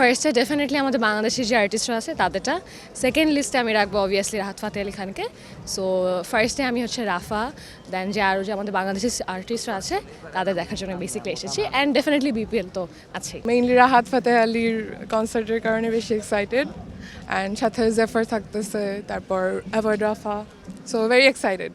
ফার্স্টে ডেফিনেটলি আমাদের বাংলাদেশের যে আর্টিস্টরা আছে তাদেরটা, সেকেন্ড লিস্টে আমি রাখবো অবভিয়াসলি রাহাত ফাতেহ আলী খানকে। সো ফার্স্টে আমি হচ্ছে রাফা, দেন যে আরও যে আমাদের বাংলাদেশের আর্টিস্টরা আছে তাদের দেখার জন্য বেসিকলি এসেছি, অ্যান্ড ডেফিনেটলি বিপিএল তো আছেই। মেইনলি রাহাত ফাতেহ আলীর কনসার্টের কারণে বেশি এক্সাইটেড, অ্যান্ড সাথে জেফার থাকতেছে, তারপর অ্যাভয়েড রাফা, সো ভেরি এক্সাইটেড।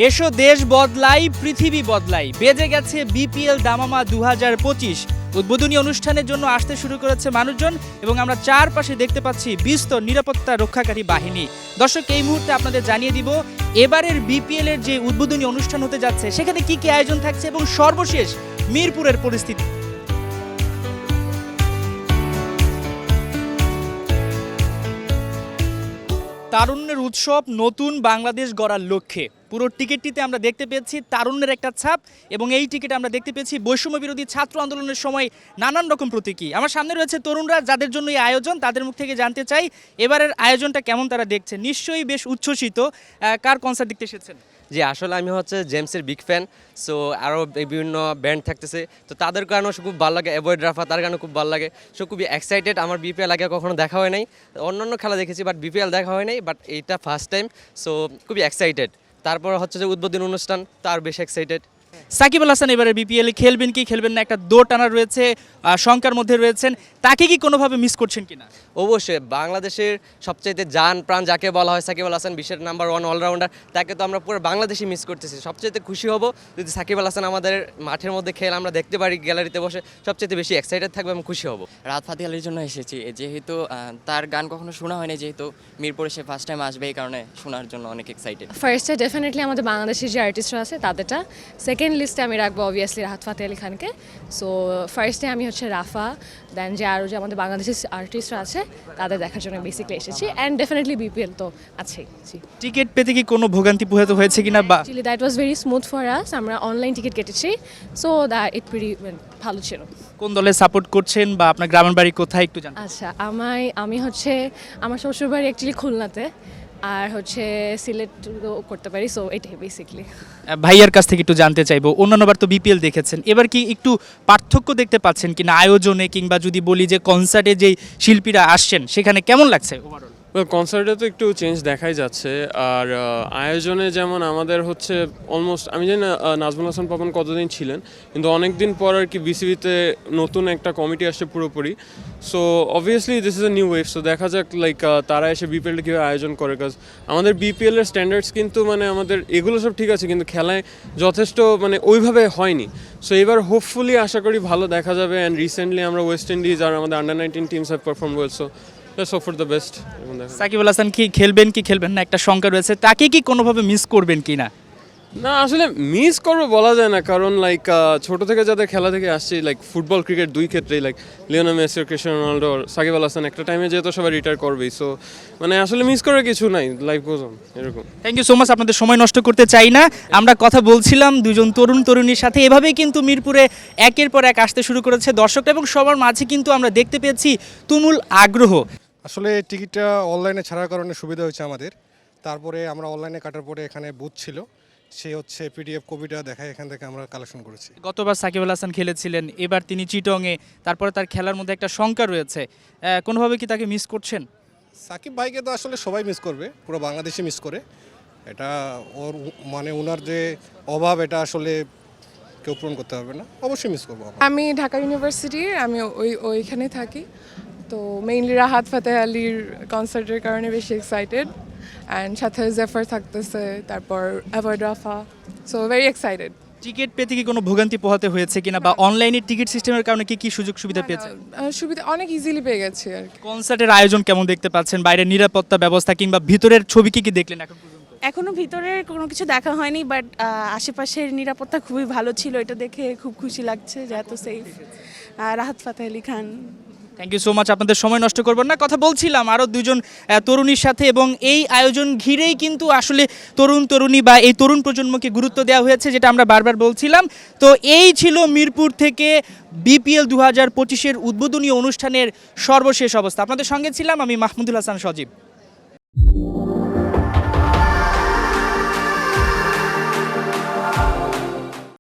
এসো দেশ বদলাই পৃথিবী বদলাই, বেজে গেছে বিপিএল দামামা 2025। উদ্বোধনী অনুষ্ঠানের জন্য আসতে শুরু করেছে মানুষজন এবং আমরা চারপাশে দেখতে পাচ্ছি বিস্তর নিরাপত্তা রক্ষাকারী বাহিনী। দর্শক, এই মুহূর্তে আপনাদের জানিয়ে দিব এবারের বিপিএল এর যে উদ্বোধনী অনুষ্ঠান হতে যাচ্ছে সেখানে কি কি আয়োজন থাকছে এবং সর্বশেষ মিরপুরের পরিস্থিতি। তারুণ্যের উৎসব, নতুন বাংলাদেশ গড়ার লক্ষ্যে পুরো টিকিটটিতে আমরা দেখতে পেয়েছি তারুণ্যের একটা ছাপ এবং এই টিকিটে আমরা দেখতে পেয়েছি বৈষম্য বিরোধী ছাত্র আন্দোলনের সময় নানান রকম প্রতীকী। আমার সামনে রয়েছে তরুণরা যাদের জন্য এই আয়োজন, তাদের মুখ থেকে জানতে চাই এবারের আয়োজনটা কেমন তারা দেখছে। নিশ্চয়ই বেশ উচ্ছ্বসিত। কার কনসার্ট দেখতে এসেছেন? জি, আসলে আমি হচ্ছে জেমসের বিগ ফ্যান। সো আরও বিভিন্ন ব্যান্ড থাকতেছে, তো তাদের গানও খুব ভালো লাগে। অ্যাভয়েড রাফা, তার গানও খুব ভালো লাগে। সো খুবই এক্সাইটেড। আমার বিপিএল আগে কখনো দেখা হয় নাই, অন্যান্য খেলা দেখেছি বাট বিপিএল দেখা হয় নাই, বাট এইটা ফার্স্ট টাইম। সো খুবই এক্সাইটেড। তারপর হচ্ছে যে উদ্বোধনী অনুষ্ঠান, তার বেশ এক্সাইটেড। সাকিব আল হাসান এবারে বিপিএল খেলবেন কি খেলবেন না একটা দৌড় টানা রয়েছে, শঙ্কার মধ্যে রয়েছেন, তাকে কি কোনোভাবে মিস করছেন কিনা? অবশ্যই বাংলাদেশের সবচাইতে জান প্রাণ যাকে বলা হয় সাকিব আল হাসান, বিশ্বের নাম্বার 1 অলরাউন্ডার, তাকে তো আমরা পুরো বাংলাদেশি মিস করতেছি। সবচাইতে খুশি হব যদি সাকিব আল হাসান আমাদের মাঠের মধ্যে খেলে আমরা দেখতে পারি, গ্যালারিতে বসে সবচাইতে বেশি এক্সাইটেড থাকবে এবং খুশি হব। রাহাত ফাতেহ আলীর জন্য এসেছি, যেহেতু তার গান কখনো শোনা হয়নি, যেহেতু মিরপুরে সে ফার্স্ট টাইম আসবে, এই কারণে শোনার জন্য অনেক এক্সাইটেড। ফার্স্টে ডেফিনেটলি আমাদের বাংলাদেশের যে আর্টিস্টরা আছে তাদেরটা, সেকেন্ড লিস্টে আমি রাখবো অবভিয়াসলি রাহাত ফাতেহ আলী খানকে। সো ফার্স্টে আমি হচ্ছে রাফা, দেন যে আরও যে আমাদের বাংলাদেশের আর্টিস্টরা আছে তাদের দেখার জন্য বেসিকলি এসেছি, অ্যান্ড ডেফিনেটলি বিপিএল তো আছেই। টিকিট পেতে কি কোনো ভোগান্তি পোহাতে হয়েছে কিনা? বা actually that was very smooth for us, আমরা অনলাইন টিকিট কেটেছি, সো দ্যাট ইট ভেরি ভালো ছিল। কোন দলে সাপোর্ট করছেন বা আপনার গ্রামের বাড়ি কোথায় একটু জানান। আচ্ছা, আমি হচ্ছে আমার শ্বশুরবাড়ি অ্যাকচুয়ালি খুলনাতে, আর হচ্ছে সিলেট করতে পারি, সো এটাই বেসিকলি। ভাইয়ার কাছ থেকে একটু জানতে চাইবো, অন্যান্যবার তো বিপিএল দেখেছেন, এবার কি একটু পার্থক্য দেখতে পাচ্ছেন কিনা আয়োজনে, কিংবা যদি বলি যে কনসার্টে যেই শিল্পীরা আসছেন সেখানে কেমন লাগছে ওভারঅল? কনসার্টে তো একটু চেঞ্জ দেখাই যাচ্ছে, আর আয়োজনে যেমন আমাদের হচ্ছে অলমোস্ট, আমি জানি না নাজমুল হাসান পাপন কতদিন ছিলেন, কিন্তু অনেক দিন পর আর কি বিসিবিতে নতুন একটা কমিটি আসছে পুরোপুরি। So obviously this is a new wave. So দেখা যাক লাইক তারা এসে বিপিএলটা কীভাবে আয়োজন করে, কাজ আমাদের বিপিএলের স্ট্যান্ডার্ডস কিন্তু মানে আমাদের এগুলো সব ঠিক আছে, কিন্তু খেলায় যথেষ্ট মানে ওইভাবে হয়নি। সো এবার হোপফুলি আশা করি ভালো দেখা যাবে। অ্যান্ড রিসেন্টলি আমরা ওয়েস্ট ইন্ডিজ আর আমাদের under nineteen teams have perform well, so let's hope for the best. Shakib Al Hasan কি খেলবেন কি খেলবেন না একটা শঙ্কা রয়েছে, তাকে কি কোনোভাবে মিস করবেন কিনা? না, আসলে মিস করবো বলা যায় না, কারণ লাইক ছোটো থেকে যাদের খেলা থেকে আসছি, লাইক ফুটবল ক্রিকেট দুই ক্ষেত্রেই, like Lionel Messi, Cristiano Ronaldo, Shakib Al Hasan একটা টাইমে যেহেতু সবাই রিটায়ার করবেই। সো মানে আসলে মিস করার কিছু নাই, লাইফ গোজ অন, এরকম। থ্যাংক ইউ সো মাচ, আপনাদের সময় নষ্ট করতে চাই না। আমরা কথা বলছিলাম দুজন তরুণ তরুণীর সাথে, এভাবেই কিন্তু মিরপুরে একের পর এক আসতে শুরু করেছে দর্শকরা এবং সবার মাঝে কিন্তু আমরা দেখতে পেয়েছি তুমুল আগ্রহ। আসলে টিকিটটা অনলাইনে ছাড়ার কারণে সুবিধা হয়েছে আমাদের। তারপরে আমরা অনলাইনে কাটার পরে এখানে বুথ ছিল, সে হচ্ছে পিডিএফ কপিটা দেখায়, এখান থেকে আমরা কালেকশন করেছি। গতবার সাকিব আল হাসান খেলেছিলেন, এবার তিনি চিটংয়ে, তারপরে তার খেলার মধ্যে একটা শঙ্কা রয়েছে, কোনোভাবে কি তাকে মিস করছেন? সাকিব ভাইকে তো আসলে সবাই মিস করবে, পুরো বাংলাদেশে মিস করে। এটা ওর মানে ওনার যে অভাব, এটা আসলে কেউ পূরণ করতে পারবে না, অবশ্যই মিস করবো। আমি ঢাকা ইউনিভার্সিটির, আমি ওইখানে থাকি, তো মেইনলি রাহাত ফাতেহ আলীর কনসার্টের কারণে বেশি এক্সাইটেড, অ্যান্ড সাথে জেফার থাকতেছে, তারপর অ্যাভয়েড রাফা, সো ভেরি এক্সাইটেড। টিকিট পেতে কি কোনো ভোগান্তি পোহাতে হয়েছে কিনা বা অনলাইনে টিকিট সিস্টেমের কারণে কি কি সুযোগ সুবিধা পেয়েছেন? সুবিধা অনেক ইজিলি পেয়ে গেছি আর কি। কনসার্টের আয়োজন কেমন দেখতে পাচ্ছেন, বাইরের নিরাপত্তা ব্যবস্থা কিংবা ভিতরের ছবি কি কি দেখলেন এখন পর্যন্ত? এখনো ভিতরের কোনো কিছু দেখা হয়নি, বাট আশেপাশের নিরাপত্তা খুবই ভালো ছিল, এটা দেখে খুব খুশি লাগছে যে এত safe. Rahat Fateh Ali Khan. Thank you so much, আপনাদের সময় নষ্ট করবেন না। কথা বলছিলাম আরও দুজন তরুণীর সাথে এবং এই আয়োজন ঘিরেই কিন্তু আসলে তরুণ তরুণী বা এই তরুণ প্রজন্মকে গুরুত্ব দেওয়া হয়েছে, যেটা আমরা বারবার বলছিলাম। তো এই ছিল মিরপুর থেকে বিপিএল 2025-এর উদ্বোধনী অনুষ্ঠানের সর্বশেষ অবস্থা। আপনাদের সঙ্গে ছিলাম আমি মাহমুদুল হাসান সজীব। you.